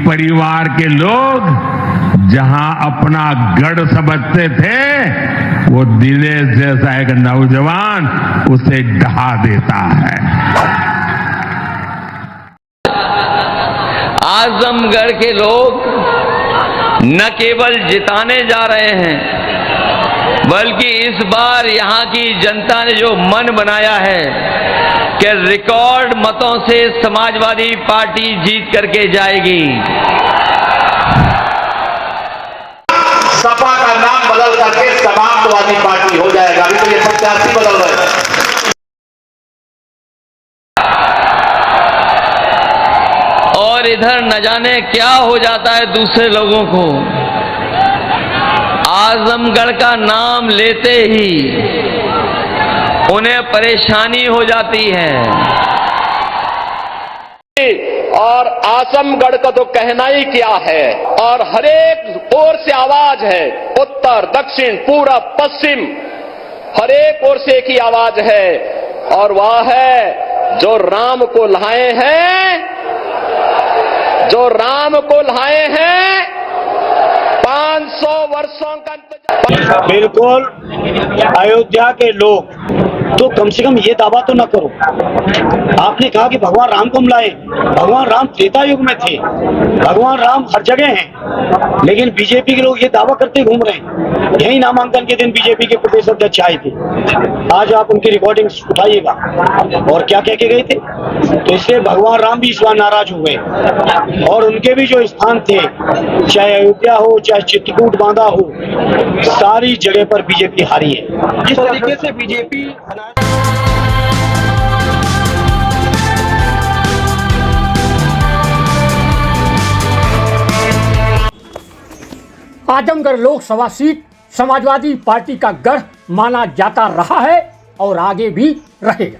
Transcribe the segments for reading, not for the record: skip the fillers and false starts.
परिवार के लोग जहां अपना गढ़ समझते थे, वो दिनेश जैसा एक नौजवान उसे ढहा देता है। आजमगढ़ के लोग न केवल जिताने जा रहे हैं, बल्कि इस बार यहां की जनता ने जो मन बनाया है कि रिकॉर्ड मतों से समाजवादी पार्टी जीत करके जाएगी। सपा का नाम बदल करके समाजवादी पार्टी हो जाएगा। अभी तो ये प्रत्याशी बदल रहे हैं। और इधर न जाने क्या हो जाता है दूसरे लोगों को, आजमगढ़ का नाम लेते ही उन्हें परेशानी हो जाती है। और आजमगढ़ का तो कहना ही क्या है, और हरेक ओर से आवाज है, उत्तर दक्षिण पूरब पश्चिम, हरेक ओर से एक ही आवाज है, और वह है जो राम को लाए हैं, जो राम को लाए हैं 500 वर्षों का इंतजार। बिल्कुल, अयोध्या के लोग तो कम से कम ये दावा तो न करो। आपने कहा कि भगवान राम को हम लाए, भगवान राम त्रेता युग में थे, भगवान राम हर जगह हैं, लेकिन बीजेपी के लोग ये दावा करते घूम रहे हैं। यही नामांकन के दिन बीजेपी के प्रदेश अध्यक्ष आए थे, आज आप उनकी रिकॉर्डिंग्स उठाइएगा और क्या कह के गए थे। तो इसलिए भगवान राम भी इस बार नाराज हो गए, और उनके भी जो स्थान थे, चाहे अयोध्या हो चाहे चित्रकूट बांधा हो, सारी जगह पर बीजेपी हारी है। जिस तरीके से BJP Azamgarh Lok Sabha seat Samajwadi party का गढ़ माना जाता रहा है और आगे भी रहेगा।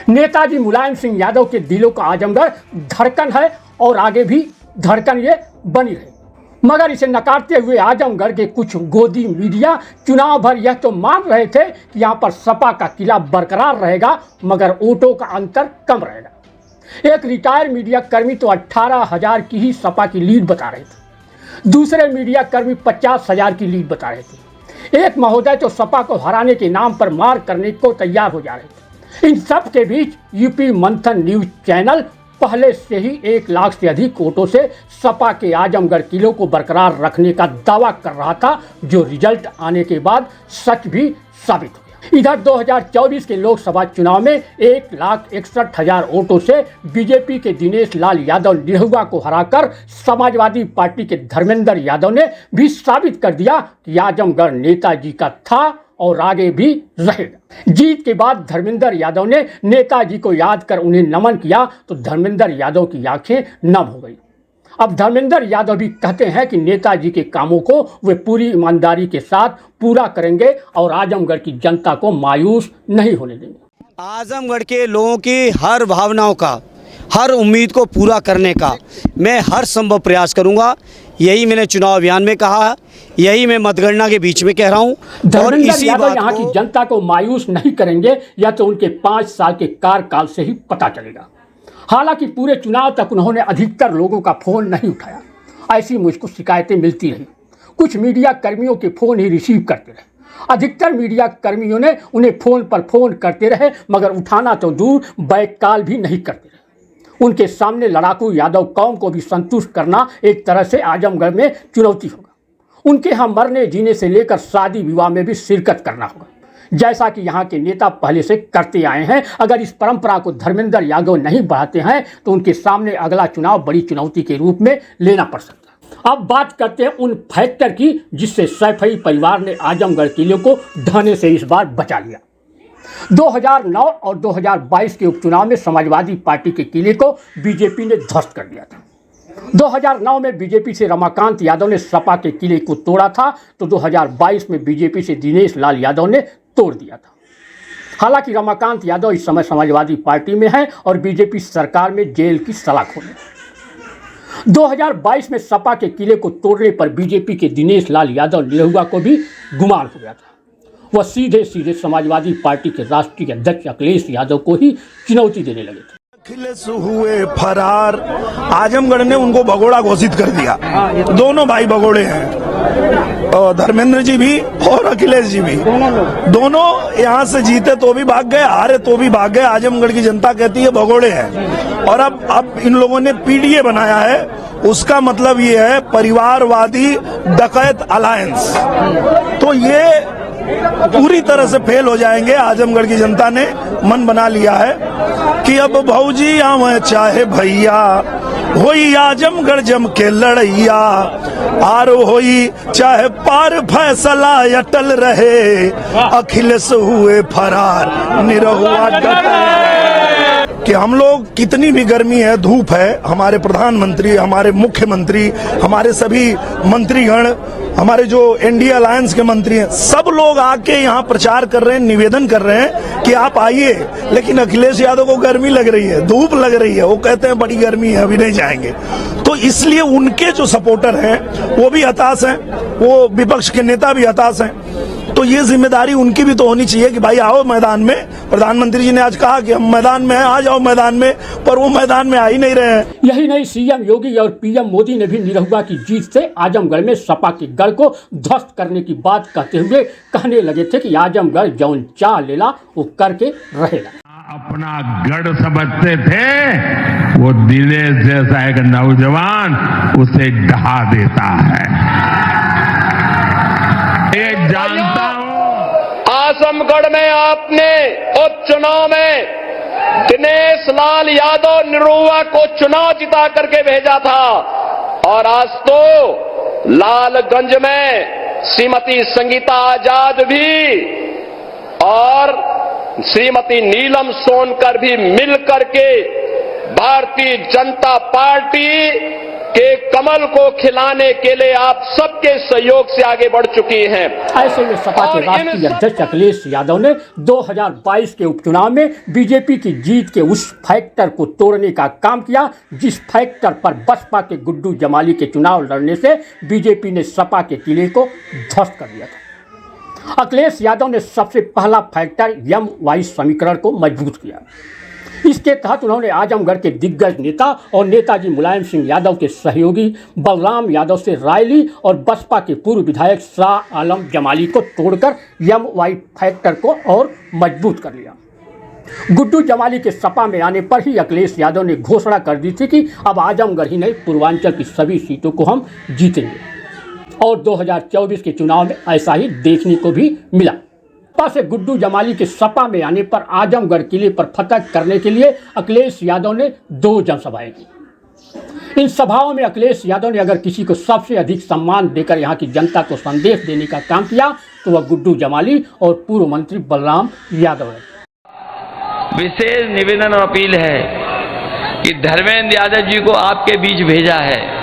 नेताजी मुलायम सिंह यादव के दिलों का आजमगढ़ धड़कन है और आगे भी धड़कन ये बनी रहे। मगर इसे नकारते हुए आजमगढ़ के कुछ गोदी मीडिया चुनाव भर यह तो मान रहे थे कि यहाँ पर सपा का किला बरकरार रहेगा, मगर वोटों का अंतर कम रहेगा। एक रिटायर्ड मीडिया कर्मी तो 18,000 की ही सपा की लीड बता रहे थे, दूसरे मीडिया कर्मी 50,000 की लीड बता रहे थे, एक महोदय तो सपा को हराने के नाम पर मार करने को तैयार हो जा रहे थे। इन सब के बीच यूपी मंथन न्यूज चैनल पहले से ही 1 लाख से अधिक वोटों से सपा के आजमगढ़ किले को बरकरार रखने का दावा कर रहा था, जो रिजल्ट आने के बाद सच भी साबित हो गया। इधर 2024 के लोकसभा चुनाव में 1,61,000 वोटों से बीजेपी के दिनेश लाल यादव निरहुआ को हराकर समाजवादी पार्टी के धर्मेंद्र यादव ने भी साबित कर दिया कि आजमगढ़ नेताजी का था और आगे भी रहेगा। जीत के बाद धर्मेंद्र यादव ने नेताजी को याद कर उन्हें नमन किया तो धर्मेंद्र यादव की आंखें नम हो गई। अब धर्मेंद्र यादव भी कहते हैं कि नेताजी के कामों को वे पूरी ईमानदारी के साथ पूरा करेंगे और आजमगढ़ की जनता को मायूस नहीं होने देंगे। आजमगढ़ के लोगों की हर भावनाओं का, हर उम्मीद को पूरा करने का मैं हर संभव प्रयास करूंगा। यही मैंने चुनाव अभियान में कहा, यही मैं मतगणना के बीच में कह रहा हूं। और इसी बात यहाँ की जनता को मायूस नहीं करेंगे, यह तो उनके 5 साल के कार्यकाल से ही पता चलेगा। हालांकि पूरे चुनाव तक उन्होंने अधिकतर लोगों का फोन नहीं उठाया, ऐसी मुझको शिकायतें मिलती रही। कुछ मीडिया कर्मियों के फोन ही रिसीव करते रहे, अधिकतर मीडिया कर्मियों ने उन्हें फोन पर फोन करते रहे, मगर उठाना तो दूर बैक कॉल भी नहीं करते रहे। उनके सामने लड़ाकू यादव कौम को भी संतुष्ट करना एक तरह से आजमगढ़ में चुनौती होगा। उनके यहाँ मरने जीने से लेकर शादी विवाह में भी शिरकत करना होगा, जैसा कि यहाँ के नेता पहले से करते आए हैं। अगर इस परंपरा को धर्मेंद्र यादव नहीं बढ़ाते हैं तो उनके सामने अगला चुनाव बड़ी चुनौती के रूप में लेना पड़ सकता है। अब बात करते हैं उन फैक्टर की जिससे सैफई परिवार ने आजमगढ़ किले को ढहने से इस बार बचा लिया। 2009 और 2022 के उपचुनाव में समाजवादी पार्टी के किले को बीजेपी ने ध्वस्त कर दिया था। 2009 में बीजेपी से रमाकांत यादव ने सपा के किले को तोड़ा था, तो 2022 में बीजेपी से दिनेश लाल यादव ने तोड़ दिया था। हालांकि रमाकांत यादव इस समय समाजवादी पार्टी में हैं और बीजेपी सरकार में जेल की सलाखों में। 2022 में सपा के किले को तोड़ने पर बीजेपी के दिनेश लाल यादव निरहुआ को भी गुमान हो गया था। वह सीधे सीधे समाजवादी पार्टी के राष्ट्रीय अध्यक्ष अखिलेश यादव को ही चुनौती देने लगे थे। अखिलेश हुए फरार, आजमगढ़ ने उनको भगोड़ा घोषित कर दिया। दोनों भाई भगोड़े हैं, और धर्मेंद्र जी भी और अखिलेश जी भी, दोनों यहाँ से जीते तो भी भाग गए, हारे तो भी भाग गए। आजमगढ़ की जनता कहती है भगोड़े हैं। और अब इन लोगों ने पीडीए बनाया है, उसका मतलब ये है परिवारवादी डकैत अलायंस। तो ये पूरी तरह से फेल हो जाएंगे। आजमगढ़ की जनता ने मन बना लिया है कि अब भौजी आवे चाहे भैया, होई आजमगढ़ जम के लड़ैया, आर होई चाहे पार फैसला अटल रहे, अखिलेश हुए फरार निरहुआ डटे। कि हम लोग कितनी भी गर्मी है, धूप है, हमारे प्रधानमंत्री, हमारे मुख्यमंत्री, हमारे सभी मंत्रीगण, हमारे जो एनडीए अलायंस के मंत्री हैं, सब लोग आके यहाँ प्रचार कर रहे हैं, निवेदन कर रहे हैं कि आप आइए। लेकिन अखिलेश यादव को गर्मी लग रही है, धूप लग रही है, वो कहते हैं बड़ी गर्मी है, अभी नहीं जाएंगे। तो इसलिए उनके जो सपोर्टर हैं वो भी हताश हैं, वो विपक्ष के नेता भी हताश हैं। तो ये जिम्मेदारी उनकी भी तो होनी चाहिए कि भाई आओ मैदान में। प्रधानमंत्री जी ने आज कहा कि हम मैदान में हैं, आ जाओ मैदान में, पर वो मैदान में आ ही नहीं रहे हैं। यही नहीं, सीएम योगी और पीएम मोदी ने भी निरहुआ की जीत से आजमगढ़ में सपा के गढ़ को ध्वस्त करने की बात कहते हुए कहने लगे थे कि आजमगढ़ जौन चाह लेला वो करके रहेगा। अपना गढ़ समझते थे, वो दिनेश जैसा एक नौजवान उसे ढहा देता है। ये जानता हूं, आजमगढ़ में आपने उपचुनाव में दिनेश लाल यादव निरहुआ को चुनाव जिता करके भेजा था, और आज तो लालगंज में श्रीमती संगीता आजाद भी और श्रीमती नीलम सोनकर भी मिलकर के भारतीय जनता पार्टी के कमल को खिलाने के लिए आप सबके सहयोग से आगे बढ़ चुकी हैं। ऐसे में सपा के राष्ट्रीय अध्यक्ष अखिलेश यादव ने 2022 के उपचुनाव में बीजेपी की जीत के उस फैक्टर को तोड़ने का काम किया जिस फैक्टर पर बसपा के गुड्डू जमाली के चुनाव लड़ने से बीजेपी ने सपा के किले को ध्वस्त कर दिया था। अखिलेश यादव ने सबसे पहला फैक्टर एम-वाई समीकरण को मजबूत किया। इसके तहत उन्होंने आजमगढ़ के दिग्गज नेता और नेताजी मुलायम सिंह यादव के सहयोगी बलराम यादव से राय ली और बसपा के पूर्व विधायक शाह आलम जमाली को तोड़कर एम-वाई फैक्टर को और मजबूत कर लिया। गुड्डू जमाली के सपा में आने पर ही अखिलेश यादव ने घोषणा कर दी थी कि अब आजमगढ़ ही नहीं पूर्वांचल की सभी सीटों को हम जीतेंगे, और 2024 के चुनाव में ऐसा ही देखने को भी मिला। सपा से गुड्डू जमाली के सपा में आने पर आजमगढ़ किले पर फतह करने के लिए अखिलेश यादव ने 2 जनसभाएं की। इन सभाओं में अखिलेश यादव ने अगर किसी को सबसे अधिक सम्मान देकर यहाँ की जनता को संदेश देने का काम किया तो वह गुड्डू जमाली और पूर्व मंत्री बलराम यादव है। विशेष निवेदन और अपील है कि धर्मेंद्र यादव जी को आपके बीच भेजा है।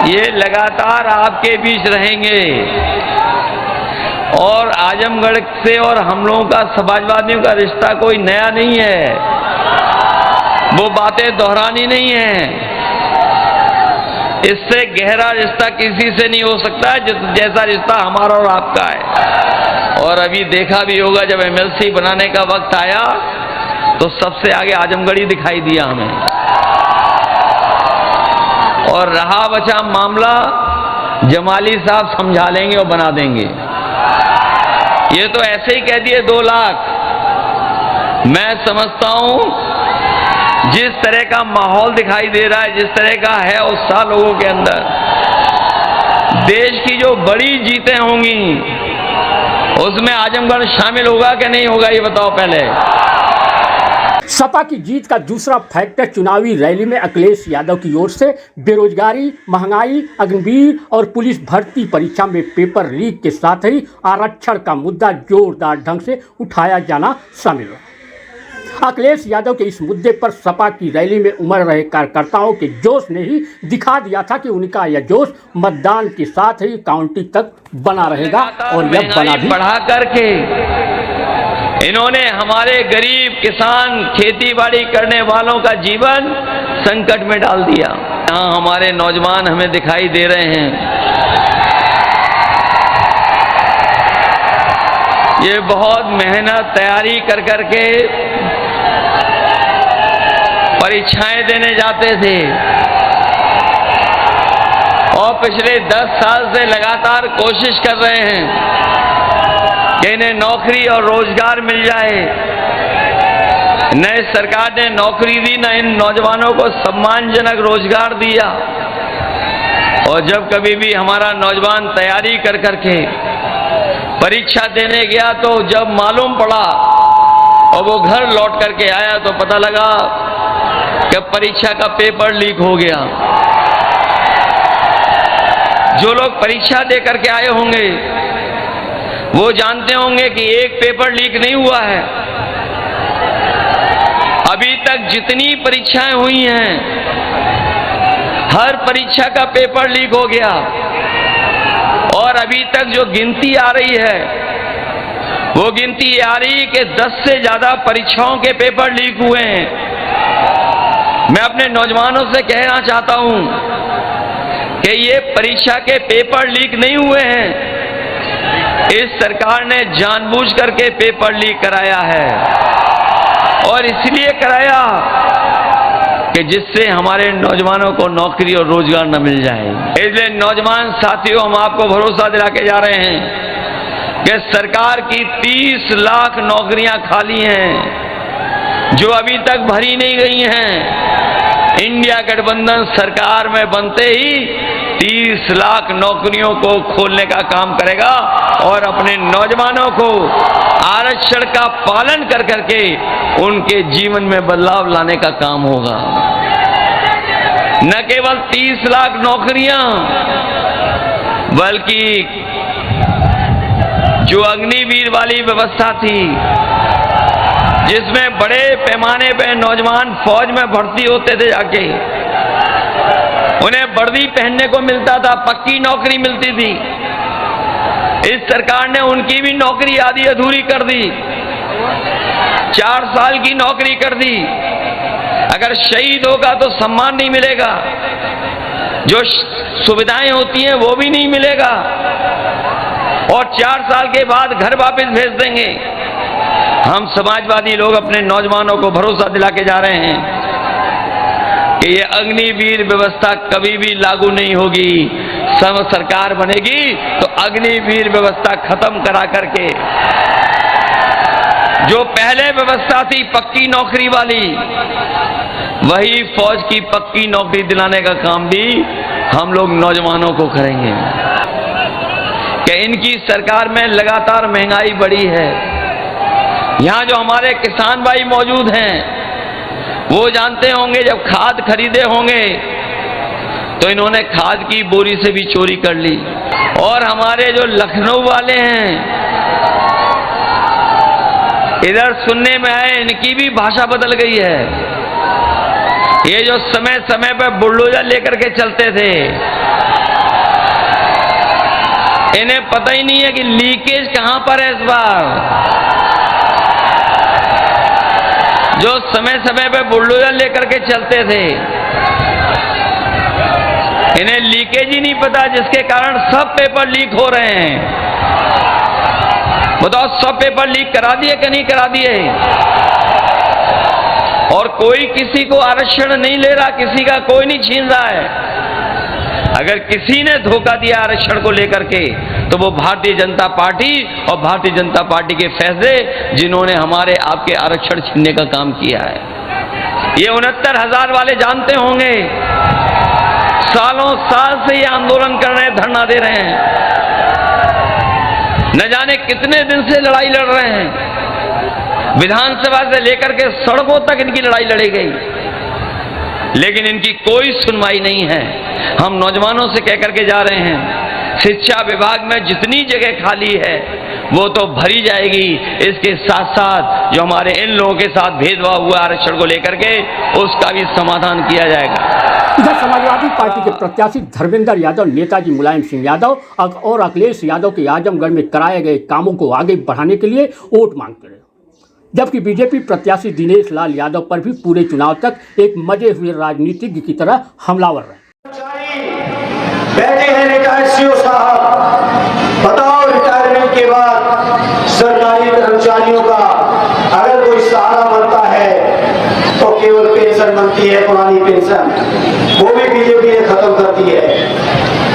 ये लगातार आपके बीच रहेंगे और आजमगढ़ से और हम लोगों का समाजवादियों का रिश्ता कोई नया नहीं है, वो बातें दोहरानी नहीं है। इससे गहरा रिश्ता किसी से नहीं हो सकता जैसा रिश्ता हमारा और आपका है। और अभी देखा भी होगा जब एमएलसी बनाने का वक्त आया तो सबसे आगे आजमगढ़ ही दिखाई दिया हमें, और रहा बचा मामला जमाली साहब समझा लेंगे और बना देंगे। ये तो ऐसे ही कह दिए 2 लाख। मैं समझता हूं जिस तरह का माहौल दिखाई दे रहा है, जिस तरह का है उत्साह लोगों के अंदर, देश की जो बड़ी जीतें होंगी उसमें आजमगढ़ शामिल होगा कि नहीं होगा, ये बताओ पहले। सपा की जीत का दूसरा फैक्टर चुनावी रैली में अखिलेश यादव की ओर से बेरोजगारी, महंगाई, अग्निवीर और पुलिस भर्ती परीक्षा में पेपर लीक के साथ ही आरक्षण का मुद्दा जोरदार ढंग से उठाया जाना शामिल रहा। अखिलेश यादव के इस मुद्दे पर सपा की रैली में उमड़ रहे कार्यकर्ताओं के जोश ने ही दिखा दिया था कि उनका यह जोश मतदान के साथ ही काउंटिंग तक बना रहेगा, और यह बना भी। बढ़ा करके इन्होंने हमारे गरीब किसान, खेती बाड़ी करने वालों का जीवन संकट में डाल दिया। यहाँ हमारे नौजवान हमें दिखाई दे रहे हैं, ये बहुत मेहनत तैयारी कर करके परीक्षाएं देने जाते थे और पिछले 10 साल से लगातार कोशिश कर रहे हैं कि इन्हें नौकरी और रोजगार मिल जाए। न इस सरकार ने नौकरी दी, न इन नौजवानों को सम्मानजनक रोजगार दिया। और जब कभी भी हमारा नौजवान तैयारी कर करके परीक्षा देने गया तो जब मालूम पड़ा और वो घर लौट करके आया तो पता लगा कि परीक्षा का पेपर लीक हो गया। जो लोग परीक्षा दे करके आए होंगे वो जानते होंगे कि एक पेपर लीक नहीं हुआ है। अभी तक जितनी परीक्षाएं हुई हैं हर परीक्षा का पेपर लीक हो गया और अभी तक जो गिनती आ रही है वो गिनती आ रही कि 10 से ज्यादा परीक्षाओं के पेपर लीक हुए हैं। मैं अपने नौजवानों से कहना चाहता हूं कि ये परीक्षा के पेपर लीक नहीं हुए हैं, इस सरकार ने जानबूझ करके पेपर लीक कराया है और इसलिए कराया कि जिससे हमारे नौजवानों को नौकरी और रोजगार न मिल जाए। इसलिए नौजवान साथियों, हम आपको भरोसा दिला के जा रहे हैं कि सरकार की 30 लाख नौकरियां खाली हैं जो अभी तक भरी नहीं गई हैं। इंडिया गठबंधन सरकार में बनते ही 30 लाख नौकरियों को खोलने का काम करेगा और अपने नौजवानों को आरक्षण का पालन कर करके उनके जीवन में बदलाव लाने का काम होगा। न केवल 30 लाख नौकरियां बल्कि जो अग्निवीर वाली व्यवस्था थी जिसमें बड़े पैमाने पे नौजवान फौज में भर्ती होते थे, जाके उन्हें वर्दी पहनने को मिलता था, पक्की नौकरी मिलती थी। इस सरकार ने उनकी भी नौकरी आधी अधूरी कर दी, 4 साल की नौकरी कर दी। अगर शहीद होगा तो सम्मान नहीं मिलेगा, जो सुविधाएं होती हैं वो भी नहीं मिलेगा और 4 साल के बाद घर वापस भेज देंगे। हम समाजवादी लोग अपने नौजवानों को भरोसा दिला के जा रहे हैं कि ये अग्निवीर व्यवस्था कभी भी लागू नहीं होगी। सरकार बनेगी तो अग्निवीर व्यवस्था खत्म करा करके जो पहले व्यवस्था थी पक्की नौकरी वाली, वही फौज की पक्की नौकरी दिलाने का काम भी हम लोग नौजवानों को करेंगे। कि इनकी सरकार में लगातार महंगाई बढ़ी है। यहां जो हमारे किसान भाई मौजूद हैं वो जानते होंगे जब खाद खरीदे होंगे तो इन्होंने खाद की बोरी से भी चोरी कर ली। और हमारे जो लखनऊ वाले हैं इधर सुनने में आए इनकी भी भाषा बदल गई है। ये जो समय समय पर बुलडोजर लेकर के चलते थे, इन्हें पता ही नहीं है कि लीकेज कहां पर है। इस बार जो समय समय पे बुलडोजर लेकर के चलते थे इन्हें लीकेज ही नहीं पता, जिसके कारण सब पेपर लीक हो रहे हैं। बताओ, सब पेपर लीक करा दिए कि नहीं करा दिए? और कोई किसी को आरक्षण नहीं ले रहा, किसी का कोई नहीं छीन रहा है। अगर किसी ने धोखा दिया आरक्षण को लेकर के तो वो भारतीय जनता पार्टी और भारतीय जनता पार्टी के फैसले जिन्होंने हमारे आपके आरक्षण छीनने का काम किया है। ये 69,000 वाले जानते होंगे, सालों साल से ये आंदोलन कर रहे हैं, धरना दे रहे हैं, न जाने कितने दिन से लड़ाई लड़ रहे हैं। विधानसभा से लेकर के सड़कों तक इनकी लड़ाई लड़ी गई, लेकिन इनकी कोई सुनवाई नहीं है। हम नौजवानों से कह करके जा रहे हैं, शिक्षा विभाग में जितनी जगह खाली है वो तो भरी जाएगी, इसके साथ साथ जो हमारे इन लोगों के साथ भेदभाव हुआ आरक्षण को लेकर के उसका भी समाधान किया जाएगा। इधर समाजवादी पार्टी के प्रत्याशी धर्मेंद्र यादव नेताजी मुलायम सिंह यादव और अखिलेश यादव के आजमगढ़ में कराए गए कामों को आगे बढ़ाने के लिए वोट मांगते रहे, जबकि बीजेपी प्रत्याशी दिनेश लाल यादव पर भी पूरे चुनाव तक एक मजे हुए राजनीतिज्ञ की तरह हमलावर रहे। बैठे हैं रिटायर्ड सीओ साहब, बताओ रिटायरमेंट के बाद सरकारी केवल पेंशन बनती है, पुरानी पेंशन, वो भी बीजेपी ने खत्म कर दी है।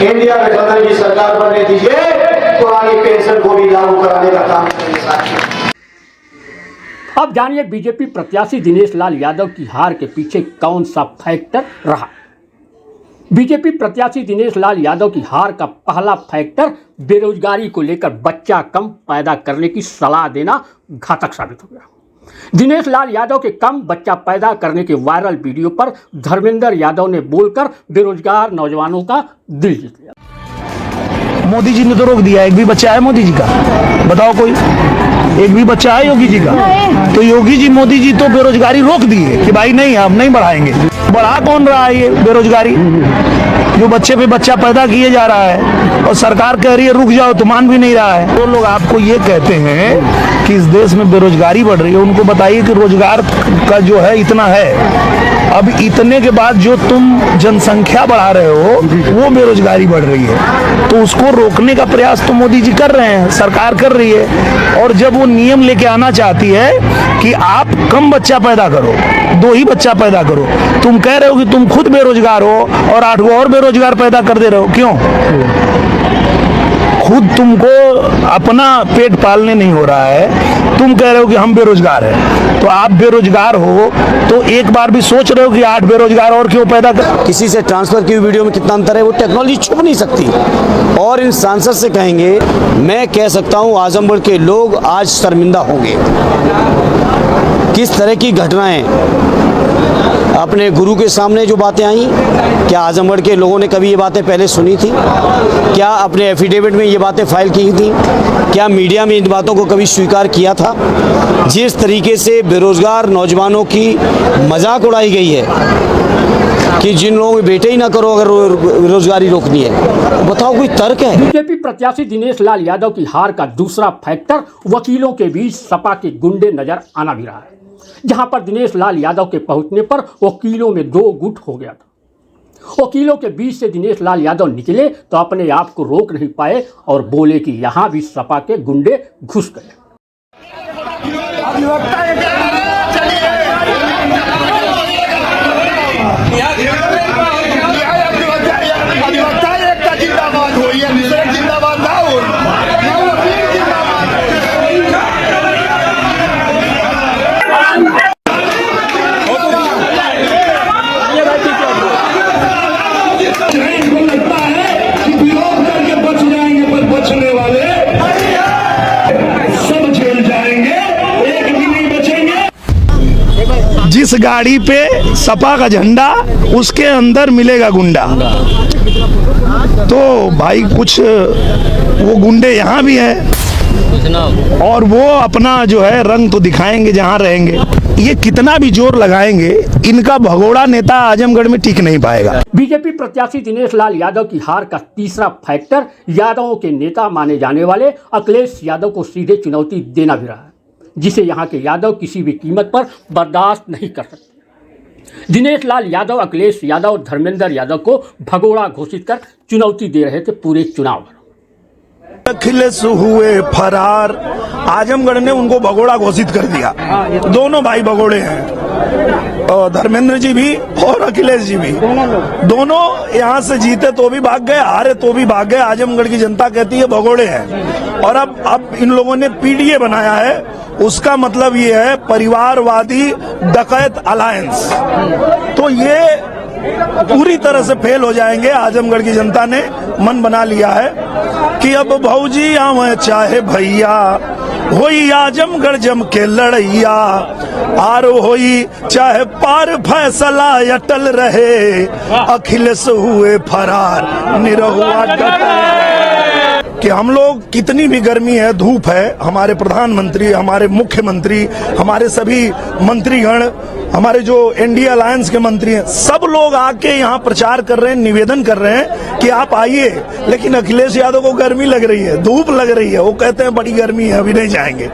इंडिया गठबंधन की सरकार बनने दीजिए, पुरानी पेंशन को भी लागू कराने का काम करेंगे। अब जानिए बीजेपी प्रत्याशी दिनेश लाल यादव की हार के पीछे कौन सा फैक्टर रहा। बीजेपी प्रत्याशी दिनेश लाल यादव की हार का पहला फैक्टर बेरोजगारी को लेकर बच्चा कम पैदा करने की सलाह देना घातक साबित हो गया। दिनेश लाल यादव के कम बच्चा पैदा करने के वायरल वीडियो पर धर्मेंद्र यादव ने बोलकर बेरोजगार नौजवानों का दिल जीत लिया। मोदी जी ने तो रोक दिया, एक भी बच्चा है मोदी जी का? बताओ कोई, एक भी बच्चा है योगी जी का? तो योगी जी मोदी जी तो बेरोजगारी रोक दिए कि भाई नहीं, हम नहीं बढ़ाएंगे। बढ़ा कौन रहा है ये बेरोजगारी? जो बच्चे पे बच्चा पैदा किए जा रहा है और सरकार कह रही है रुक जाओ, तो मान भी नहीं रहा है। तो लोग आपको ये कहते हैं कि इस देश में बेरोजगारी बढ़ रही है, उनको बताइए कि रोजगार का जो है इतना है। अब इतने के बाद जो तुम जनसंख्या बढ़ा रहे हो वो बेरोजगारी बढ़ रही है, तो उसको रोकने का प्रयास तो मोदी जी कर रहे हैं, सरकार कर रही है। और जब वो नियम लेके आना चाहती है कि आप कम बच्चा पैदा करो, 2 ही बच्चा पैदा करो, तुम कह रहे हो कि तुम खुद बेरोजगार हो और 8 और बेरोजगार पैदा कर दे रहे हो। क्यों? खुद तुमको अपना पेट पालने नहीं हो रहा है, तुम कह रहे हो कि हम बेरोजगार हैं। तो आप बेरोजगार हो तो एक बार भी सोच रहे हो कि 8 बेरोजगार और क्यों पैदा कर? किसी से ट्रांसफर की वीडियो में कितना अंतर है, वो टेक्नोलॉजी छुप नहीं सकती। और इन सांसद से कहेंगे, मैं कह सकता हूं आजमगढ़ के लोग आज शर्मिंदा होंगे। किस तरह की घटनाएं अपने गुरु के सामने जो बातें आई, क्या आजमगढ़ के लोगों ने कभी ये बातें पहले सुनी थी? क्या अपने एफिडेविट में ये बातें फाइल की थी? क्या मीडिया में इन बातों को कभी स्वीकार किया था? जिस तरीके से बेरोजगार नौजवानों की मजाक उड़ाई गई है कि जिन लोगों के बेटे ही ना करो अगर रोजगारी रोकनी है, बताओ कोई तर्क है? बीजेपी प्रत्याशी दिनेश लाल यादव की हार का दूसरा फैक्टर वकीलों के बीच सपा के गुंडे नजर आना भी रहा है, जहां पर दिनेश लाल यादव के पहुंचने पर वकीलों में 2 गुट हो गया था। वकीलों के बीच से दिनेश लाल यादव निकले तो अपने आप को रोक नहीं पाए और बोले कि यहां भी सपा के गुंडे घुस गए। जिस गाड़ी पे सपा का झंडा उसके अंदर मिलेगा गुंडा। तो भाई कुछ वो गुंडे यहाँ भी हैं और वो अपना जो है रंग तो दिखाएंगे जहाँ रहेंगे। ये कितना भी जोर लगाएंगे, इनका भगोड़ा नेता आजमगढ़ में टिक नहीं पाएगा। बीजेपी प्रत्याशी दिनेश लाल यादव की हार का तीसरा फैक्टर यादवों के नेता माने जाने वाले अखिलेश यादव को सीधे चुनौती देना भी रहा है, जिसे यहाँ के यादव किसी भी कीमत पर बर्दाश्त नहीं कर सकते। दिनेश लाल यादव अखिलेश यादव और धर्मेंद्र यादव को भगोड़ा घोषित कर चुनौती दे रहे थे पूरे चुनाव भर। अखिलेश हुए फरार, आजमगढ़ ने उनको भगोड़ा घोषित कर दिया। दोनों भाई भगोड़े हैं, धर्मेंद्र जी भी और अखिलेश जी भी। दोनों यहाँ से जीते तो भी भाग गए, हारे तो भी भाग गए। आजमगढ़ की जनता कहती है भगोड़े हैं। और अब इन लोगों ने पीडीए बनाया है, उसका मतलब ये है परिवारवादी डकैत अलायंस। तो ये पूरी तरह से फेल हो जाएंगे। आजमगढ़ की जनता ने मन बना लिया है कि अब भौजी आवे चाहे भैया, होई आजमगढ़ जम के लड़ैया, आर होई चाहे पार फैसला अटल रहे, अखिलेश हुए फरार निरहुआ डटे। कि हम लोग कितनी भी गर्मी है, धूप है, हमारे प्रधानमंत्री, हमारे मुख्यमंत्री, हमारे सभी मंत्रीगण, हमारे जो एनडीए अलायंस के मंत्री हैं, सब लोग आके यहाँ प्रचार कर रहे हैं, निवेदन कर रहे हैं कि आप आइए। लेकिन अखिलेश यादव को गर्मी लग रही है, धूप लग रही है, वो कहते हैं बड़ी गर्मी है, अभी नहीं जाएंगे।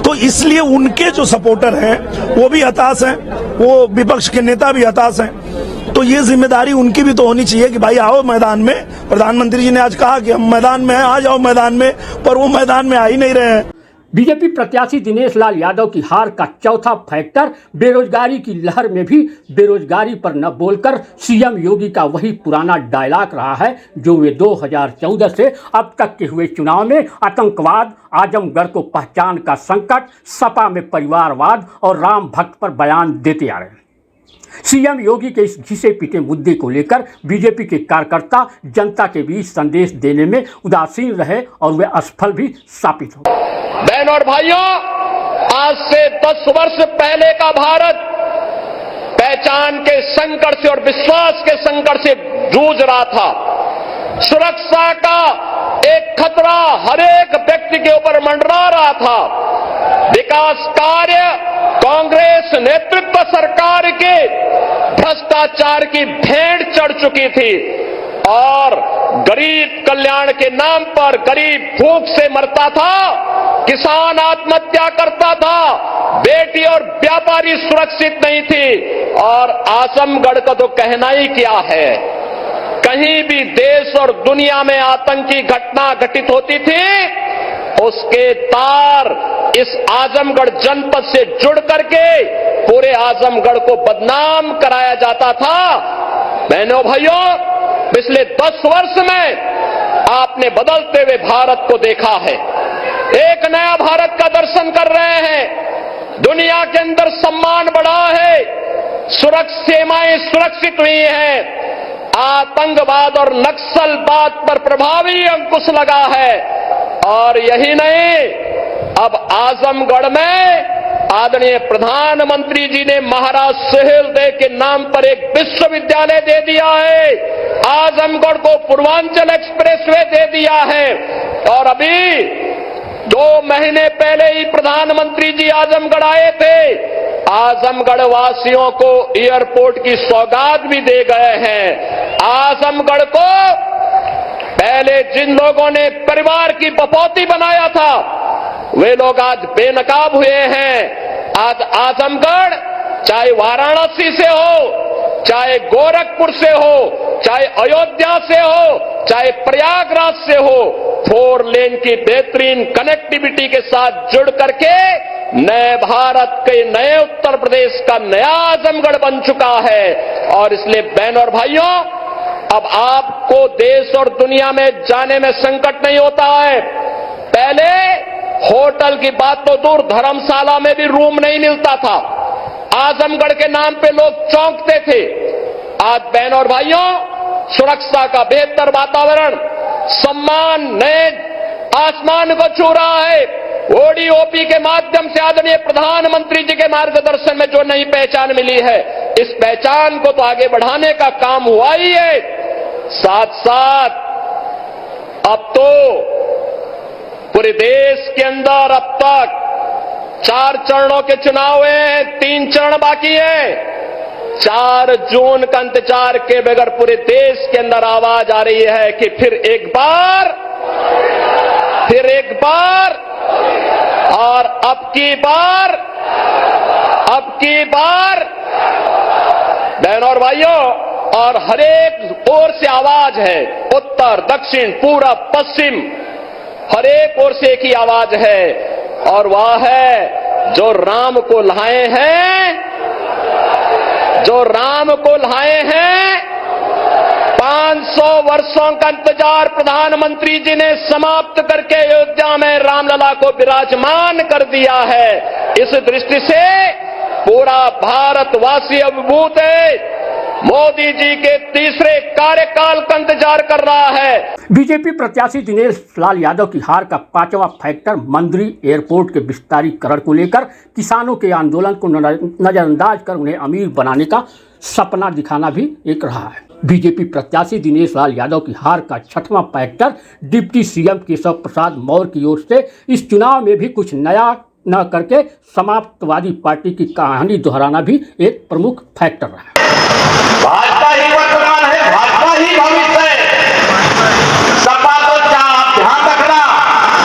तो इसलिए उनके जो सपोर्टर हैं वो भी हताश हैं, वो विपक्ष के नेता भी हताश हैं। तो ये जिम्मेदारी उनकी भी तो होनी चाहिए कि भाई आओ मैदान में। प्रधानमंत्री जी ने आज कहा कि हम मैदान में हैं, आ जाओ मैदान में, पर वो मैदान में आ ही नहीं रहे हैं। बीजेपी प्रत्याशी दिनेश लाल यादव की हार का चौथा फैक्टर बेरोजगारी की लहर में भी बेरोजगारी पर न बोलकर सीएम योगी का वही पुराना डायलॉग रहा है जो वे 2014 से अब तक के हुए चुनाव में आतंकवाद, आजमगढ़ को पहचान का संकट, सपा में परिवारवाद और राम भक्त पर बयान देते आ रहे हैं। सीएम योगी के इस घिसे पीटे मुद्दे को लेकर बीजेपी के कार्यकर्ता जनता के बीच संदेश देने में उदासीन रहे और वे असफल भी साबित हो। बहनों और भाइयों, आज से 10 वर्ष पहले का भारत पहचान के संकट से और विश्वास के संकट से जूझ रहा था। सुरक्षा का एक खतरा हर एक व्यक्ति के ऊपर मंडरा रहा था। विकास कार्य कांग्रेस नेतृत्व सरकार के भ्रष्टाचार की भेंट चढ़ चुकी थी और गरीब कल्याण के नाम पर गरीब भूख से मरता था, किसान आत्महत्या करता था, बेटी और व्यापारी सुरक्षित नहीं थी। और आजमगढ़ का तो कहना ही क्या है, कहीं भी देश और दुनिया में आतंकी घटना घटित होती थी, उसके तार इस आजमगढ़ जनपद से जुड़ करके पूरे आजमगढ़ को बदनाम कराया जाता था। बहनों भाइयों, पिछले 10 वर्ष में आपने बदलते हुए भारत को देखा है। एक नया भारत का दर्शन कर रहे हैं। दुनिया के अंदर सम्मान बढ़ा है, सीमाएं सुरक्षित हुई हैं, आतंकवाद और नक्सलवाद पर प्रभावी अंकुश लगा है। और यही नहीं, अब आजमगढ़ में आदरणीय प्रधानमंत्री जी ने महाराज सुहेलदेव के नाम पर एक विश्वविद्यालय दे दिया है। आजमगढ़ को पूर्वांचल एक्सप्रेसवे दे दिया है। और अभी 2 महीने पहले ही प्रधानमंत्री जी आजमगढ़ आए थे। आजमगढ़ वासियों को एयरपोर्ट की सौगात भी दे गए हैं। आजमगढ़ को पहले जिन लोगों ने परिवार की बपौती बनाया था, वे लोग आज बेनकाब हुए हैं। आज आजमगढ़ चाहे वाराणसी से हो, चाहे गोरखपुर से हो, चाहे अयोध्या से हो, चाहे प्रयागराज से हो, 4 लेन की बेहतरीन कनेक्टिविटी के साथ जुड़ करके नए भारत के नए उत्तर प्रदेश का नया आजमगढ़ बन चुका है। और इसलिए बहनों और भाइयों, अब आपको देश और दुनिया में जाने में संकट नहीं होता है। पहले होटल की बात तो दूर, धर्मशाला में भी रूम नहीं मिलता था। आजमगढ़ के नाम पे लोग चौंकते थे। आज बहनों और भाइयों, सुरक्षा का बेहतर वातावरण, सम्मान नए आसमान को छू रहा है। ओडीओपी के माध्यम से आदरणीय प्रधानमंत्री जी के मार्गदर्शन में जो नई पहचान मिली है, इस पहचान को तो आगे बढ़ाने का काम हुआ ही है। साथ साथ अब तो पूरे देश के अंदर अब तक 4 चरणों के चुनाव हैं, 3 चरण बाकी हैं। 4 जून का इंतजार के बगैर पूरे देश के अंदर आवाज आ रही है कि फिर एक बार और अब की बार बहनों और भाइयों, और हर एक ओर से आवाज है, उत्तर, दक्षिण, पूरब, पश्चिम, हर एक ओर से एक ही आवाज है, और वह है जो राम को लाए हैं। 500 वर्षों का इंतजार प्रधानमंत्री जी ने समाप्त करके अयोध्या में रामलला को विराजमान कर दिया है। इस दृष्टि से पूरा भारतवासी अभिभूत है। मोदी जी के तीसरे कार्यकाल का इंतजार कर रहा है। बीजेपी प्रत्याशी दिनेश लाल यादव की हार का 5वां फैक्टर मंदिरी एयरपोर्ट के विस्तारीकरण को लेकर किसानों के आंदोलन को नजरअंदाज कर उन्हें अमीर बनाने का सपना दिखाना भी एक रहा है। बीजेपी प्रत्याशी दिनेश लाल यादव की हार का 6वां factor deputy CM Keshav Prasad Maurya की ओर से इस चुनाव में भी कुछ नया न करके समाप्तवादी पार्टी की कहानी दोहराना भी एक प्रमुख फैक्टर रहा। भाजपा ही वर्तमान है, भाजपा ही भविष्य है। सपा तो ध्यान रखना,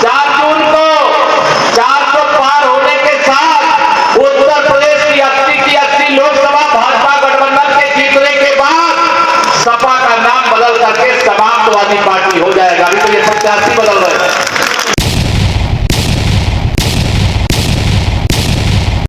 4 जून को 400 पार होने के साथ उत्तर प्रदेश की 80 लोकसभा भाजपा गठबंधन के जीतने के बाद सपा का नाम बदल करके समाप्तवादी पार्टी हो जाएगा। अभी तो ये प्रत्याशी बदल रहे